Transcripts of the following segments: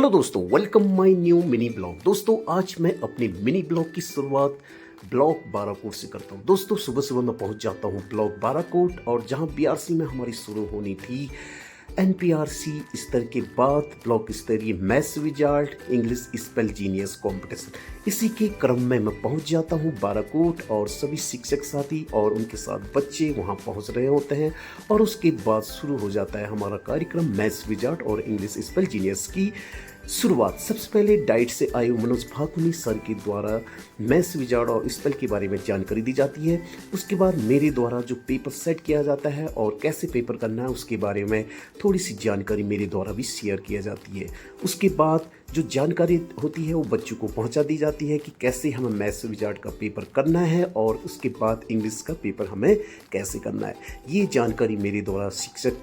Hello दोस्तों, welcome my new mini blog. दोस्तों आज मैं अपने मिनी ब्लॉग की शुरुआत ब्लॉक बाराकोट से करता हूँ। दोस्तों सुबह सुबह मैं पहुँच जाता हूँ ब्लॉक बाराकोट, और जहाँ बीआरसी में हमारी शुरू होनी थी एनपीआरसी स्तर के बाद ब्लॉक स्तरीय maths wizard English spell genius competition, इसी के क्रम में मैं पहुंच जाता हूं बाराकोट, और सभी शिक्षक साथी और उनके साथ बच्चे वहां पहुंच रहे होते हैं। और उसके बाद शुरू हो जाता है हमारा कार्यक्रम मैथ्स विजार्ड और इंग्लिश स्पेल जीनियस की शुरुआत। सबसे पहले डाइट से आए मनोज भाकुनी सर के द्वारा मैथ्स विजार्ड और स्पेल के बारे में जानकारी दी जाती है। उसके बाद मेरे द्वारा जो पेपर सेट किया जाता है और कैसे पेपर करना है उसके बारे में थोड़ी सी जानकारी मेरे द्वारा भी शेयर किया जाती है। उसके बाद जो जानकारी होती है वो बच्चों को पहुंचा दी जाती है कि कैसे हमें मैथ्स विजार्ड का पेपर करना है, और उसके बाद इंग्लिश का पेपर हमें कैसे करना है। ये जानकारी मेरे द्वारा शिक्षक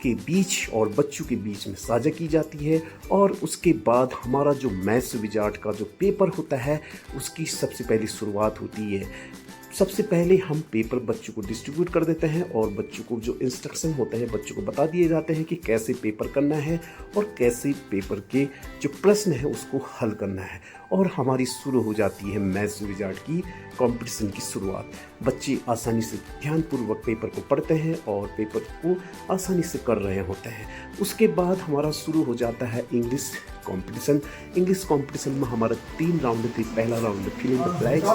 के बीच और बच्चों के बीच में साझा की जाती है। और उसके बाद हमारा जो मैथ्स विजार्ड का जो पेपर होता है उसकी सबसे पहली शुरुआत होती है। सबसे पहले हम पेपर बच्चों को डिस्ट्रीब्यूट कर देते हैं, और बच्चों को जो इंस्ट्रक्शन होते हैं बच्चों को बता दिए जाते हैं कि कैसे पेपर करना है और कैसे पेपर के जो प्रश्न है उसको हल करना है। और हमारी शुरू हो जाती है मैथ्स विजार्ड की कंपटीशन की शुरुआत। बच्चे आसानी से ध्यानपूर्वक पेपर को पढ़ते हैं और पेपर को आसानी से कर रहे होते हैं। उसके बाद हमारा शुरू हो जाता है इंग्लिश कंपटीशन। इंग्लिश कंपटीशन में हमारा 3 राउंड थे। पहला round fill in the blanks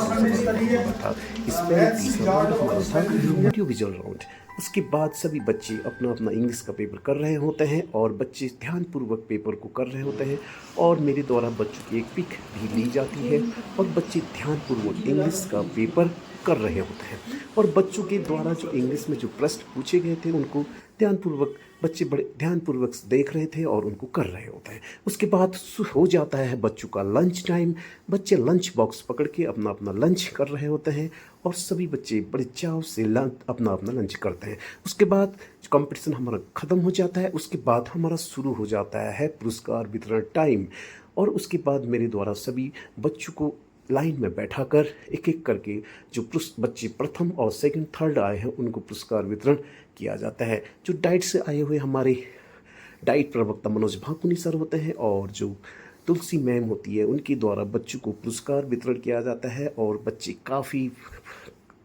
था, इसमें तीसरा राउंड हमारा था ऑडियो विजुअल राउंड। उसके बाद सभी बच्चे अपना अपना इंग्लिश का पेपर कर रहे होते हैं, और बच्चे ध्यानपूर्वक पेपर को कर रहे होते हैं। और मेरे द्वारा बच्चों की एक पिक भी ली जाती है, और बच्चे ध्यानपूर्वक इंग्लिश का पेपर कर रहे होते हैं। और बच्चों के द्वारा जो इंग्लिश में जो प्रश्न पूछे गए थे उनको ध्यानपूर्वक बच्चे बड़े ध्यानपूर्वक देख रहे थे और उनको कर रहे होते हैं। उसके बाद हो जाता है बच्चों का लंच टाइम। बच्चे लंच बॉक्स पकड़ के अपना अपना लंच कर रहे होते हैं, और सभी बच्चे बड़े चाव से अपना अपना लंच करते हैं। उसके बाद कंपटीशन हमारा ख़त्म हो जाता है। उसके बाद हमारा शुरू हो जाता है पुरस्कार वितरण टाइम। और उसके बाद मेरे द्वारा सभी बच्चों को लाइन में बैठाकर एक एक करके जो बच्चे प्रथम और सेकंड थर्ड आए हैं उनको पुरस्कार वितरण किया जाता है। जो डाइट से आए हुए हमारे डाइट प्रवक्ता मनोज भाकुनी सर होते हैं, और जो तुलसी मैम होती है उनके द्वारा बच्चों को पुरस्कार वितरण किया जाता है, और बच्चे काफ़ी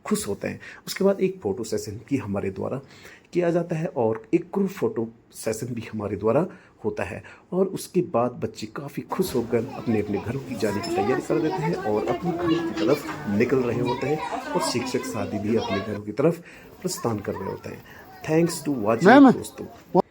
खुश होते हैं। उसके बाद एक फ़ोटो सेशन भी हमारे द्वारा किया जाता है, और एक ग्रुप फ़ोटो सेशन भी हमारे द्वारा होता है। और उसके बाद बच्चे काफ़ी खुश होकर अपने अपने घरों की जाने की तैयारी कर देते हैं और अपने घरों की तरफ निकल रहे होते हैं, और शिक्षक साथी भी अपने घरों की तरफ प्रस्थान कर रहे होते हैं। थैंक्स टू वॉचिंग दोस्तों।